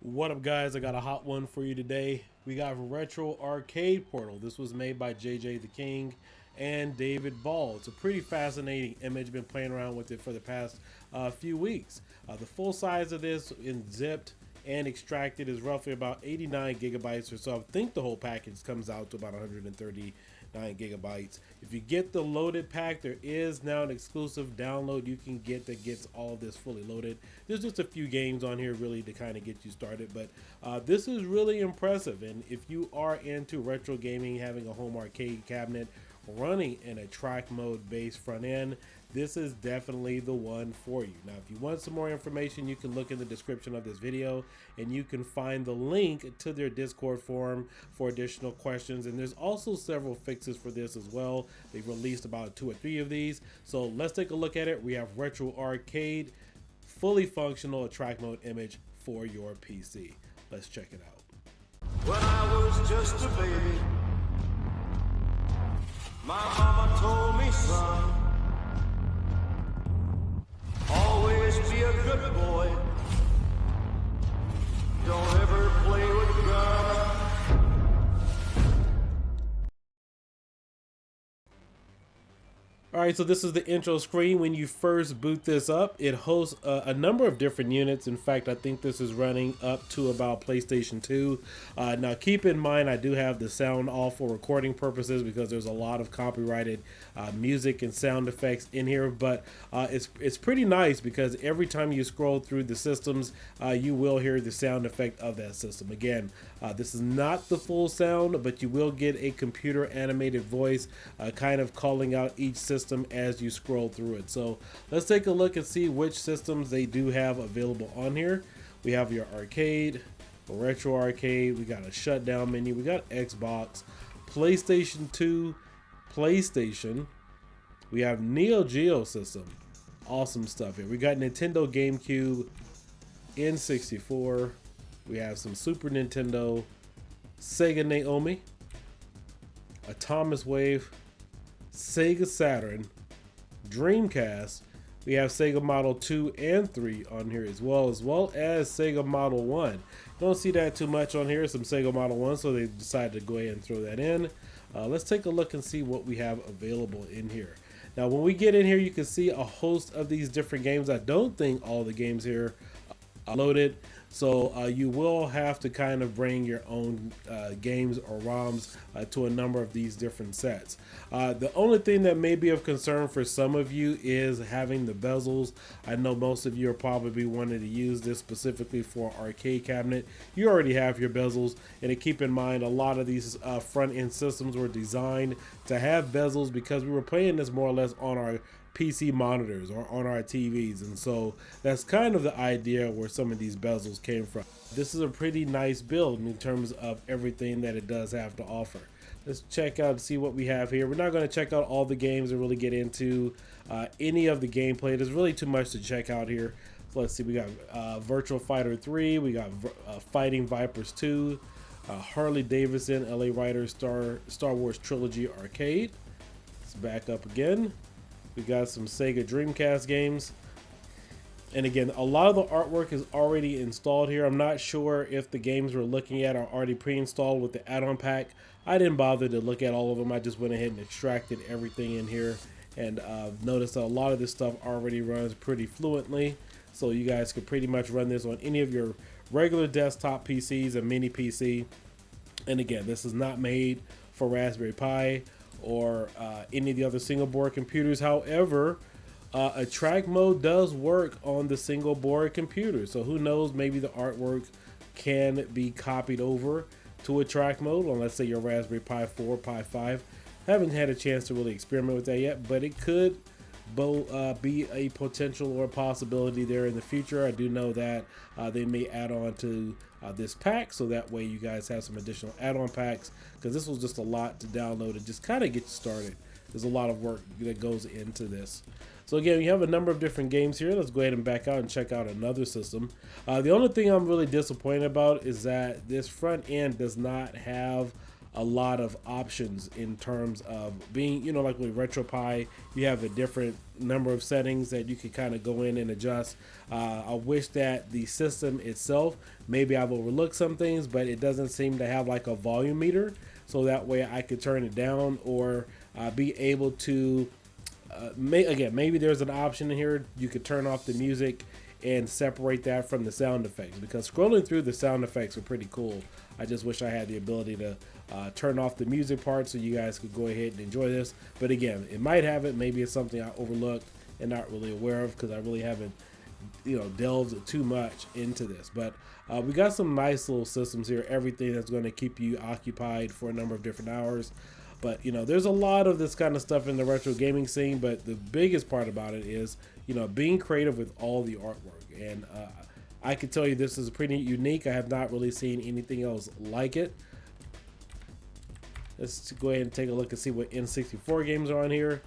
What up, guys? I got a hot one for you today. We got Retro Arcade Portal. This was made by JJ the King and David Ball. It's a pretty fascinating image. Been playing around with it for the past few weeks. The full size of this in zipped and extracted is roughly about 89 gigabytes or so. I think the whole package comes out to about 139 gigabytes. If you get the loaded pack, there is now an exclusive download you can get that gets all this fully loaded. There's just a few games on here really to kind of get you started, but this is really impressive. And if you are into retro gaming, having a home arcade cabinet running in a track mode based front end, this is definitely the one for you. Now, if you want some more information, you can look in the description of this video and you can find the link to their Discord forum for additional questions. And there's also several fixes for this as well. They've released about 2 or 3 of these. So let's take a look at it. We have Retro Arcade, fully functional track mode image for your PC. Let's check it out. When I was just a baby, my mama told me, son, always be a good boy. Don't ever play with guns. Alright, so this is the intro screen. When you first boot this up, it hosts a number of different units. In fact, I think this is running up to about PlayStation 2. Now, keep in mind, I do have the sound off for recording purposes because there's a lot of copyrighted music and sound effects in here. But it's pretty nice because every time you scroll through the systems, you will hear the sound effect of that system. Again, this is not the full sound, but you will get a computer animated voice kind of calling out each system as you scroll through it. So let's take a look and see which systems they do have available on here. We have your arcade, retro arcade, we got a shutdown menu, we got Xbox, PlayStation 2, PlayStation, we have Neo Geo system, awesome stuff here. We got Nintendo GameCube, N64, we have some Super Nintendo, Sega Naomi, a Thomas Wave, Sega Saturn, Dreamcast. We have Sega Model 2 and 3 on here as well as Sega Model 1. Don't see that too much on here, some Sega Model 1, so they decided to go ahead and throw that in. Let's take a look and see what we have available in here. Now, when we get in here, you can see a host of these different games. I don't think all the games here are loaded. So you will have to kind of bring your own games or ROMs to a number of these different sets. The only thing that may be of concern for some of you is having the bezels. I know most of you are probably wanting to use this specifically for arcade cabinet. You already have your bezels, and to keep in mind, a lot of these front end systems were designed to have bezels because we were playing this more or less on our PC monitors or on our TVs, and so that's kind of the idea where some of these bezels came from. This is a pretty nice build in terms of everything that it does have to offer. Let's check out and see what we have here. We're not going to check out all the games and really get into any of the gameplay. There's really too much to check out here. So let's see, we got Virtual Fighter 3, we got Fighting Vipers 2, Harley Davidson, LA Rider, Star Wars Trilogy Arcade. Let's back up again. We got some Sega Dreamcast games. And again, a lot of the artwork is already installed here. I'm not sure if the games we're looking at are already pre-installed with the add-on pack. I didn't bother to look at all of them. I just went ahead and extracted everything in here. And noticed that a lot of this stuff already runs pretty fluently. So you guys could pretty much run this on any of your regular desktop PCs, a mini PC. And again, this is not made for Raspberry Pi or any of the other single board computers. However, a track mode does work on the single board computer, so who knows, maybe the artwork can be copied over to a track mode on, let's say, your Raspberry Pi 4, Pi 5. Haven't had a chance to really experiment with that yet, but it could be a potential or a possibility there in the future. I do know that they may add on to this pack, so that way you guys have some additional add-on packs, because this was just a lot to download and just kind of get you started. There's a lot of work that goes into this. So again, you have a number of different games here. Let's go ahead and back out and check out another system. The only thing I'm really disappointed about is that this front end does not have a lot of options in terms of being, you know, like with RetroPie, you have a different number of settings that you can kind of go in and adjust. I wish that the system itself, maybe I've overlooked some things, but it doesn't seem to have like a volume meter, so that way I could turn it down or be able to again, maybe there's an option here you could turn off the music and separate that from the sound effects, because scrolling through the sound effects are pretty cool. I just wish I had the ability to turn off the music part so you guys could go ahead and enjoy this. But again, it might have it. Maybe it's something I overlooked and not really aware of because I really haven't, you know, delved too much into this. But we got some nice little systems here. Everything that's going to keep you occupied for a number of different hours. But, you know, there's a lot of this kind of stuff in the retro gaming scene. But the biggest part about it is, you know, being creative with all the artwork. And I can tell you this is pretty unique. I have not really seen anything else like it. Let's go ahead and take a look and see what N64 games are on here.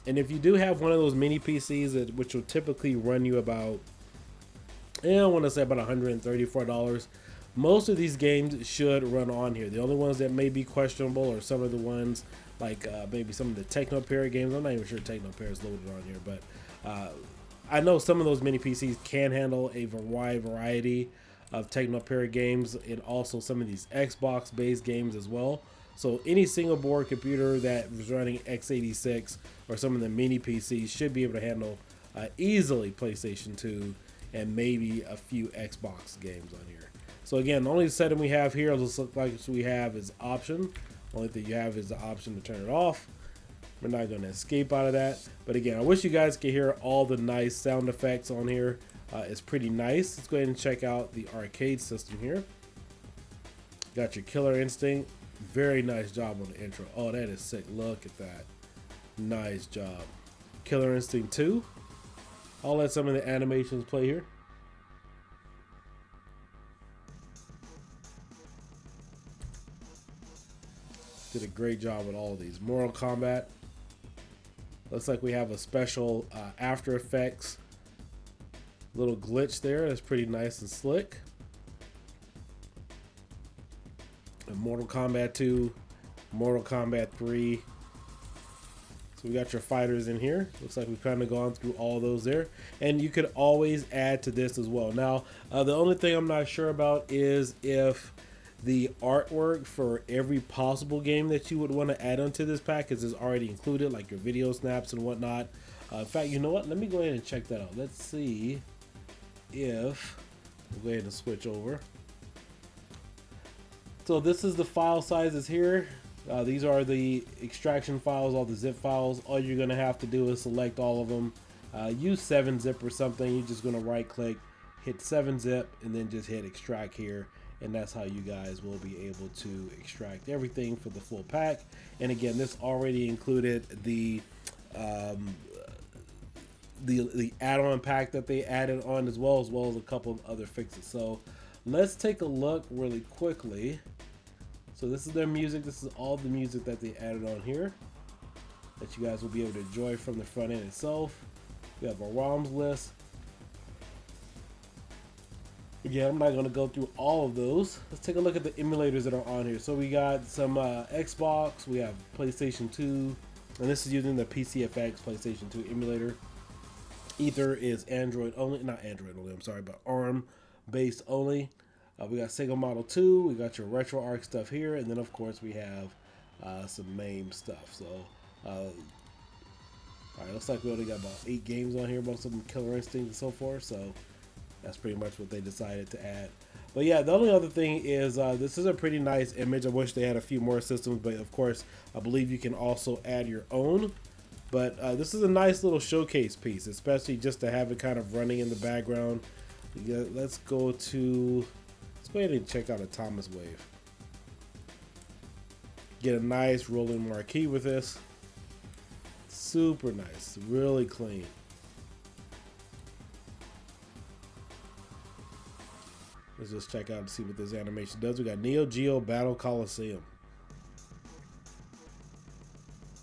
And if you do have one of those mini PCs, which will typically run you about, I want to say about $134, most of these games should run on here. The only ones that may be questionable are some of the ones like maybe some of the Techno Parrot games. I'm not even sure Techno Parrot is loaded on here, but I know some of those mini PCs can handle a wide variety of Techno Parrot games, and also some of these Xbox based games as well. So any single board computer that is running x86 or some of the mini PCs should be able to handle easily PlayStation 2 and maybe a few Xbox games on here. So again, the only setting we have here, looks like we have is option. Only thing you have is the option to turn it off. We're not going to escape out of that. But again, I wish you guys could hear all the nice sound effects on here. It's pretty nice. Let's go ahead and check out the arcade system here. Got your Killer Instinct. Very nice job on the intro. Oh, that is sick. Look at that. Nice job. Killer Instinct 2. I'll let some of the animations play here. Did a great job with all of these. Mortal Kombat. Looks like we have a special After Effects little glitch there. That's pretty nice and slick. And Mortal Kombat 2, Mortal Kombat 3. So we got your fighters in here. Looks like we've kind of gone through all those there. And you could always add to this as well. Now, the only thing I'm not sure about is if the artwork for every possible game that you would want to add onto this package is already included, like your video snaps and whatnot. In fact, you know what? Let me go ahead and check that out. Let's see if we'll go ahead and switch over. So this is the file sizes here. These are the extraction files, all the zip files. All you're going to have to do is select all of them. Use 7-zip or something. You're just going to right click, hit 7-zip, and then just hit extract here. And that's how you guys will be able to extract everything for the full pack. And again, this already included the add-on pack that they added on as well as a couple of other fixes. So let's take a look really quickly. So this is their music. This is all the music that they added on here that you guys will be able to enjoy from the front end itself. We have our ROMs list. Again, I'm not going to go through all of those. Let's take a look at the emulators that are on here. So we got some Xbox, we have PlayStation 2, and this is using the PCFX PlayStation 2 emulator. Ether is Android only, not Android only, I'm sorry, but ARM based only. We got Sega Model 2, we got your RetroArch stuff here, and then of course we have some MAME stuff. So, alright, looks like we only got about 8 games on here, most of them Killer Instinct and so forth, so that's pretty much what they decided to add. But yeah, the only other thing is this is a pretty nice image. I wish they had a few more systems, but of course, I believe you can also add your own. But this is a nice little showcase piece, especially just to have it kind of running in the background. Let's go ahead and check out a Thomas Wave. Get a nice rolling marquee with this. Super nice, really clean. Let's just check out and see what this animation does. We got Neo Geo Battle Coliseum.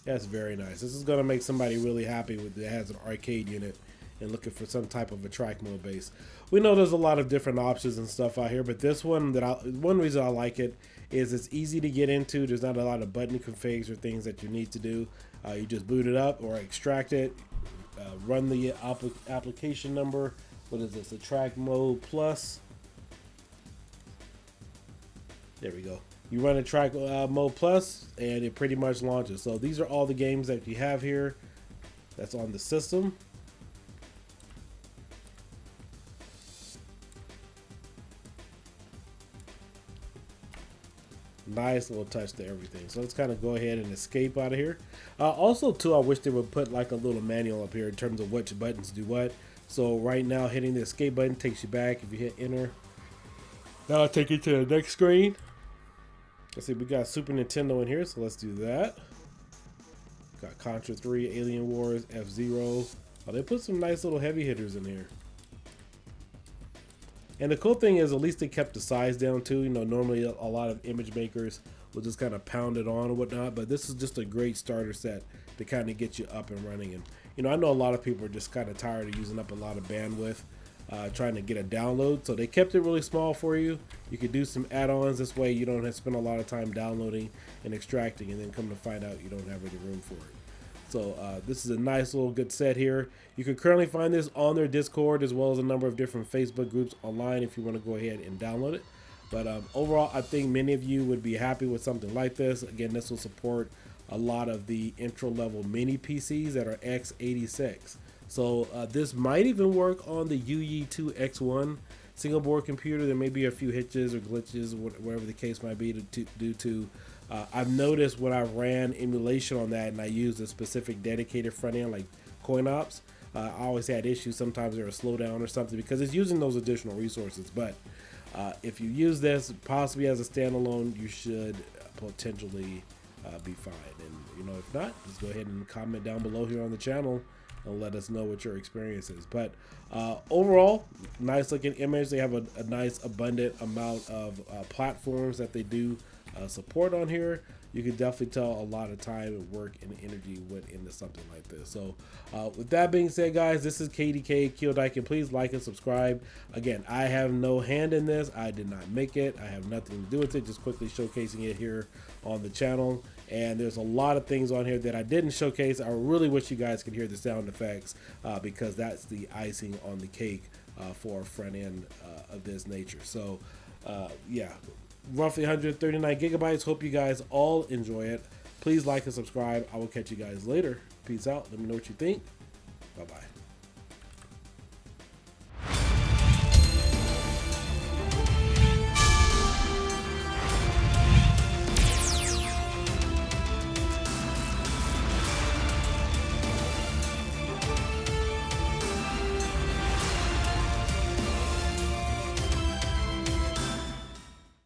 That's very nice. This is going to make somebody really happy with that has an arcade unit and looking for some type of a track mode base. We know there's a lot of different options and stuff out here, but this one one reason I like it is it's easy to get into. There's not a lot of button configs or things that you need to do. You just boot it up or extract it, run the application number. What is this? The track mode plus. There we go. You run a track mode plus and it pretty much launches. So these are all the games that you have here that's on the system. Nice little touch to everything. So let's kind of go ahead and escape out of here. Also too, I wish they would put like a little manual up here in terms of which buttons do what. So right now hitting the escape button takes you back. If you hit enter, now I'll take you to the next screen. Let's see, we got Super Nintendo in here, so let's do that. Got Contra 3, Alien Wars, F-Zero. Oh, they put some nice little heavy hitters in here. And the cool thing is, at least they kept the size down too. You know, normally a lot of image makers will just kind of pound it on or whatnot, but this is just a great starter set to kind of get you up and running. And you know, I know a lot of people are just kind of tired of using up a lot of bandwidth trying to get a download, so they kept it really small for you. You could do some add-ons this way. You don't have to spend a lot of time downloading and extracting, and then come to find out you don't have any room for it. So this is a nice little good set here. You can currently find this on their Discord as well as a number of different Facebook groups online if you want to go ahead and download it. But overall, I think many of you would be happy with something like this. Again, this will support a lot of the intro-level mini PCs that are x86. So this might even work on the UE2 X1 single board computer. There may be a few hitches or glitches, whatever the case might be, due to I've noticed when I ran emulation on that and I used a specific dedicated front end like CoinOps, I always had issues. Sometimes there was a slowdown or something because it's using those additional resources. But if you use this possibly as a standalone, you should potentially be fine. And you know, if not, just go ahead and comment down below here on the channel and let us know what your experience is. But overall, nice looking image. They have a nice abundant amount of platforms that they do support on here. You can definitely tell a lot of time and work and energy went into something like this. So with that being said, guys, this is KDK Keel Dyke, and please like and subscribe. Again, I have no hand in this. I did not make it. I have nothing to do with it. Just quickly showcasing it here on the channel. And there's a lot of things on here that I didn't showcase. I really wish you guys could hear the sound effects because that's the icing on the cake for a front end of this nature. So yeah, roughly 139 gigabytes. Hope you guys all enjoy it. Please like and subscribe. I will catch you guys later. Peace out. Let me know what you think. Bye-bye.